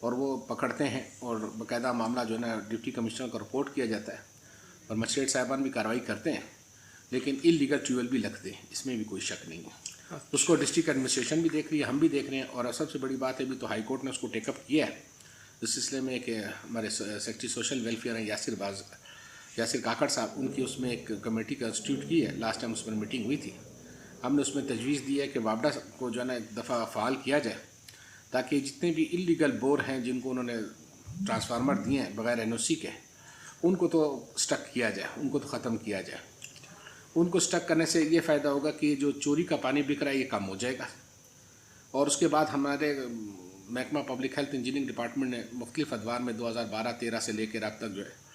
اور وہ پکڑتے ہیں اور باقاعدہ معاملہ جو ہے نا ڈپٹی کمشنر کو رپورٹ کیا جاتا ہے اور مجسٹریٹ صاحبان بھی کارروائی کرتے ہیں، لیکن اللیگل ٹیوبویل بھی لگتے ہیں، اس میں بھی کوئی شک نہیں ہے۔ اس کو ڈسٹرکٹ ایڈمنسٹریشن بھی دیکھ رہی ہے، ہم بھی دیکھ رہے ہیں، اور سب سے بڑی بات ہے بھی تو ہائی کورٹ نے اس کو ٹیک اپ کیا ہے اس سلسلے میں کہ ہمارے سیکرٹری سوشل ویلفیئر ہیں یاسر کاکڑ صاحب، ان کی اس میں ایک کمیٹی کنسٹیٹیوٹ کی ہے، لاسٹ ٹائم اس میں میٹنگ ہوئی تھی، ہم نے اس میں تجویز دی ہے کہ وابڈا کو جو ہے نا ایک دفعہ فعال کیا جائے تاکہ جتنے بھی اللیگل بور ہیں جن کو انہوں نے ٹرانسفارمر دیے ہیں بغیر این او سی کے، ان کو تو سٹک کیا جائے، ان کو تو ختم کیا جائے۔ ان کو سٹک کرنے سے یہ فائدہ ہوگا کہ جو چوری کا پانی بک رہا ہے یہ کم ہو جائے گا، اور اس کے بعد ہمارے محکمہ پبلک ہیلتھ انجینئرنگ ڈپارٹمنٹ نے مختلف ادوار میں 2012-13 سے لے کے اب تک جو ہے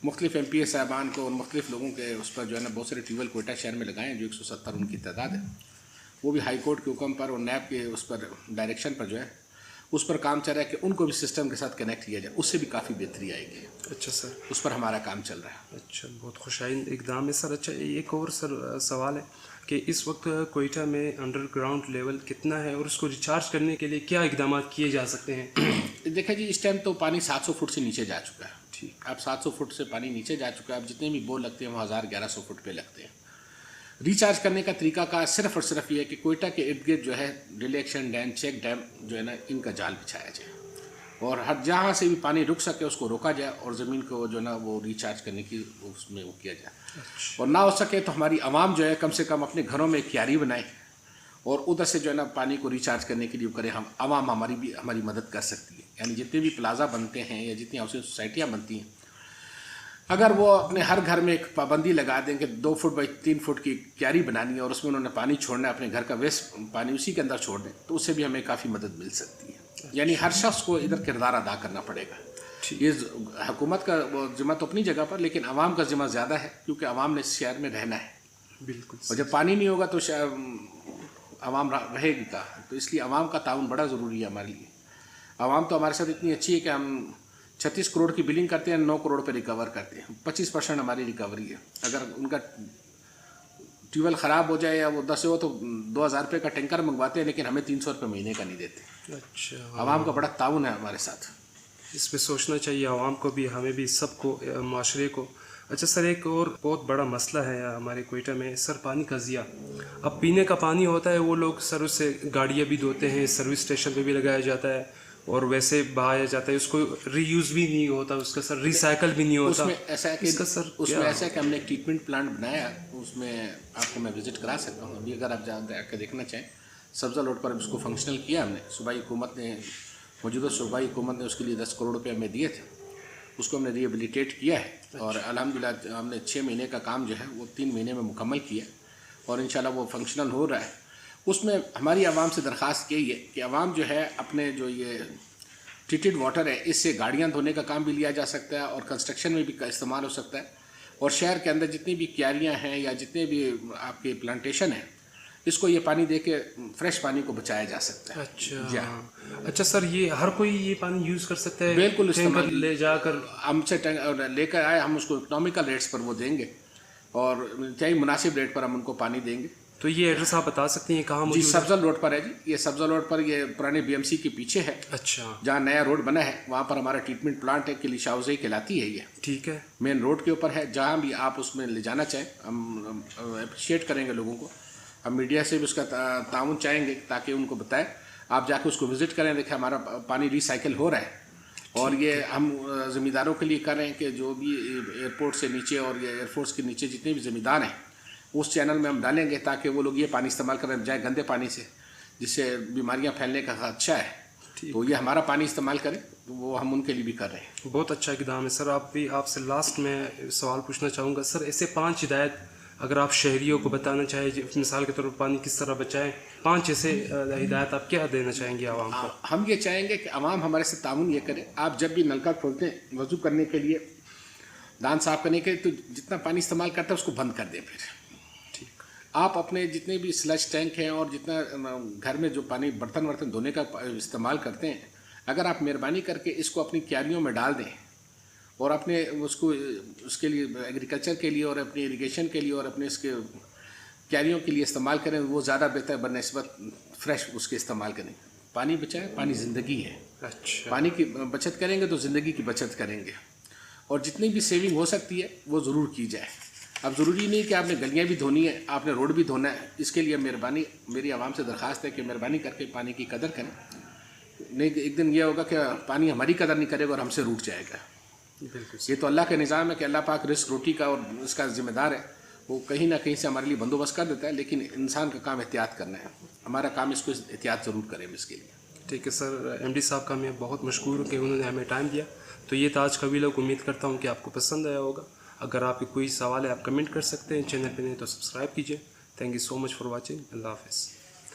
مختلف ایم پی اے صاحبان کو اور مختلف لوگوں کے اس پر جو ہے نا بہت سارے ٹیوبویل کوئٹہ شہر میں لگائے ہیں، جو 170 ان کی تعداد ہے، وہ بھی ہائی کورٹ کے حکم پر اور نیب کے اس پر ڈائریکشن پر جو ہے اس پر کام چل رہا ہے کہ ان کو بھی سسٹم کے ساتھ کنیکٹ کیا جائے، اس سے بھی کافی بہتری آئے گی۔ اچھا سر، اس پر ہمارا کام چل رہا ہے۔ اچھا، بہت خوشائند اقدام ہے سر۔ اچھا، ایک اور سر سوال ہے کہ اس وقت کوئٹہ میں انڈر گراؤنڈ لیول کتنا ہے اور اس کو ریچارج کرنے کے لیے کیا اقدامات کیے جا سکتے ہیں؟ دیکھیں جی، اس ٹائم تو پانی 700 فٹ سے نیچے جا چکا ہے۔ ٹھیک، اب 700 فٹ سے پانی نیچے جا چکا ہے، اب جتنے بھی بور لگتے ہیں وہ 1100 فٹ پہ لگتے ہیں۔ ریچارج کرنے کا طریقہ کا صرف اور صرف یہ ہے کہ کوئٹہ کے ارد گرد جو ہے delay action dam, check dam جو ہے نا، ان کا جال بچھایا جائے اور ہر جہاں سے بھی پانی رک سکے اس کو روکا جائے اور زمین کو جو ہے نا وہ ریچارج کرنے کی اس میں وہ کیا جائے، اور نہ ہو سکے تو ہماری عوام جو ہے کم سے کم اپنے گھروں میں ایک کیاری بنائے اور ادھر سے جو ہے نا پانی کو ریچارج کرنے کے لیے کرے۔ ہم عوام ہماری مدد کر سکتی ہے، یعنی جتنے بھی پلازا بنتے ہیں یا جتنی ہاؤسنگ سوسائٹیاں بنتی ہیں، اگر وہ اپنے ہر گھر میں ایک پابندی لگا دیں کہ 2 فٹ بائی 3 فٹ کی کیاری بنانی ہے اور اس میں انہوں نے پانی چھوڑنا ہے، اپنے گھر کا ویسٹ پانی اسی کے اندر چھوڑ دیں، تو اس سے بھی ہمیں کافی مدد مل سکتی ہے۔ یعنی ہر شخص کو ادھر کردار ادا کرنا پڑے گا۔ یہ حکومت کا ذمہ تو اپنی جگہ پر، لیکن عوام کا ذمہ زیادہ ہے کیونکہ عوام نے اس شہر میں رہنا ہے، بالکل، اور جب پانی نہیں ہوگا تو عوام رہے گی کہاں؟ تو اس لیے عوام کا تعاون بڑا ضروری ہے ہمارے لیے۔ عوام تو ہمارے ساتھ اتنی اچھی ہے کہ ہم 36 کروڑ کی بلنگ کرتے ہیں، 9 کروڑ پہ ریکور کرتے ہیں، 25% ہماری ریکوری ہے۔ اگر ان کا ٹیوبویل خراب ہو جائے یا وہ 10 ہو تو 2000 روپے کا ٹینکر منگواتے ہیں، لیکن ہمیں 300 روپے مہینے کا نہیں دیتے۔ اچھا، عوام کا بڑا تعاون ہے ہمارے ساتھ۔ اس پہ سوچنا چاہیے عوام کو بھی، ہمیں بھی، سب کو، معاشرے کو۔ اچھا سر، ایک اور بہت بڑا مسئلہ ہے ہمارے کوئٹہ میں سر، پانی کا ضیاع۔ اب پینے کا پانی ہوتا ہے، وہ لوگ سر اس سے گاڑیاں بھی دھوتے ہیں، سروس اسٹیشن پہ بھی لگایا جاتا ہے اور ویسے بہایا جاتا ہے، اس کو ری یوز بھی نہیں ہوتا، اس کا سر ریسائیکل بھی نہیں ہوتا۔ اس میں ایسا ہے کہ ہم نے ایک ٹریٹمنٹ پلانٹ بنایا، اس میں آپ کو میں وزٹ کرا سکتا ہوں ابھی، اگر آپ جا کے دیکھنا چاہیں۔ سبزہ روڈ پر اس کو فنکشنل کیا ہم نے، صوبائی حکومت نے، موجودہ صوبائی حکومت نے اس کے لیے 10 کروڑ روپے ہمیں دیے تھے، اس کو ہم نے ریہیبلیٹیٹ کیا ہے اور الحمدللہ ہم نے 6 مہینے کا کام جو ہے وہ 3 مہینے میں مکمل کیا اور انشاءاللہ وہ فنکشنل ہو رہا ہے۔ اس میں ہماری عوام سے درخواست یہی ہے کہ عوام جو ہے اپنے جو یہ ٹریٹڈ واٹر ہے، اس سے گاڑیاں دھونے کا کام بھی لیا جا سکتا ہے اور کنسٹرکشن میں بھی استعمال ہو سکتا ہے، اور شہر کے اندر جتنی بھی کیاریاں ہیں یا جتنے بھی آپ کے پلانٹیشن ہیں، اس کو یہ پانی دے کے فریش پانی کو بچایا جا سکتا ہے۔ اچھا، اچھا سر، یہ ہر کوئی یہ پانی یوز کر سکتا ہے؟ بالکل، ٹینکر لے جا کر ہم سے لے کر آئے، ہم اس کو اکنامیکل ریٹس پر وہ دیں گے اور انتہائی مناسب ریٹ پر ہم ان کو پانی دیں گے۔ تو یہ ایڈریس آپ بتا سکتے ہیں کہاں موجود ہے؟ جی، سبزہ روڈ پر ہے جی، یہ سبزہ روڈ پر، یہ پرانے بی ایم سی کے پیچھے ہے۔ اچھا، جہاں نیا روڈ بنا ہے وہاں پر ہمارا ٹریٹمنٹ پلانٹ ہے، کلی شاوزئی کہلاتی ہے، یہ ٹھیک ہے، مین روڈ کے اوپر ہے۔ جہاں بھی آپ اس میں لے جانا چاہیں ہم اپریشیٹ کریں گے لوگوں کو، ہم میڈیا سے بھی اس کا تعاون چاہیں گے تاکہ ان کو بتائیں، آپ جا کے اس کو وزٹ کریں، دیکھیں ہمارا پانی ریسائیکل ہو رہا ہے، اور یہ ہم ذمہ داروں کے لیے کر رہے ہیں کہ جو بھی ایئرپورٹ سے نیچے اور یہ ایئر فورس کے نیچے جتنے بھی ذمہ دار ہیں اس چینل میں ہم ڈالیں گے تاکہ وہ لوگ یہ پانی استعمال کریں بجائے گندے پانی سے، جس سے بیماریاں پھیلنے کا خدشہ ہے، تو یہ ہمارا پانی استعمال کریں، تو وہ ہم ان کے لیے بھی کر رہے ہیں۔ بہت اچھا اقدام ہے سر۔ آپ سے لاسٹ میں سوال پوچھنا چاہوں گا سر، ایسے 5 ہدایت اگر آپ شہریوں کو بتانا چاہیں، مثال کے طور پر پانی کس طرح بچائیں، 5 ایسے ہدایت آپ کیا دینا چاہیں گے عوام کو؟ ہم یہ چاہیں گے کہ عوام ہمارے سے تعاون یہ کرے، آپ جب بھی نلکا کھولتے ہیں وضو کرنے کے لیے، دان صاف کرنے کے لیے، تو جتنا پانی استعمال کرتے ہیں اس کو بند کر دیں۔ پھر آپ اپنے جتنے بھی سلج ٹینک ہیں اور جتنا گھر میں جو پانی برتن دھونے کا استعمال کرتے ہیں، اگر آپ مہربانی کر کے اس کو اپنی کیاریوں میں ڈال دیں اور اپنے اس کے لیے ایگریکلچر کے لیے اور اپنی اریگیشن کے لیے اور اپنے اس کے کیاریوں کے لیے استعمال کریں، وہ زیادہ بہتر بنسبت فریش اس کے استعمال کریں۔ پانی بچائیں، پانی زندگی ہے۔ اچھا پانی کی بچت کریں گے تو زندگی کی بچت کریں گے، اور جتنی بھی سیونگ ہو سکتی ہے وہ ضرور کی جائے۔ اب ضروری نہیں کہ آپ نے گلیاں بھی دھونی ہیں، آپ نے روڈ بھی دھونا ہے، اس کے لیے مہربانی میری عوام سے درخواست ہے کہ مہربانی کر کے پانی کی قدر کریں، نہیں ایک دن یہ ہوگا کہ پانی ہماری قدر نہیں کرے گا اور ہم سے روٹ جائے گا۔ بالکل یہ تو اللہ کا نظام ہے کہ اللہ پاک رزق روٹی کا اور اس کا ذمہ دار ہے، وہ کہیں نہ کہیں سے ہمارے لیے بندوبست کر دیتا ہے، لیکن انسان کا کام احتیاط کرنا ہے، ہمارا کام اس کو احتیاط ضرور کریں اس کے لیے۔ ٹھیک ہے سر، ایم ڈی صاحب کا میں بہت مشکور ہوں کہ انہوں نے ہمیں ٹائم دیا۔ تو یہ تھا آج کا ویلوگ، امید کرتا ہوں کہ آپ کو پسند آیا ہوگا۔ اگر آپ کی کوئی سوال ہے آپ کمنٹ کر سکتے ہیں، چینل پہ نہیں تو سبسکرائب کیجیے۔ Thank you so much for watching, اللہ حافظ۔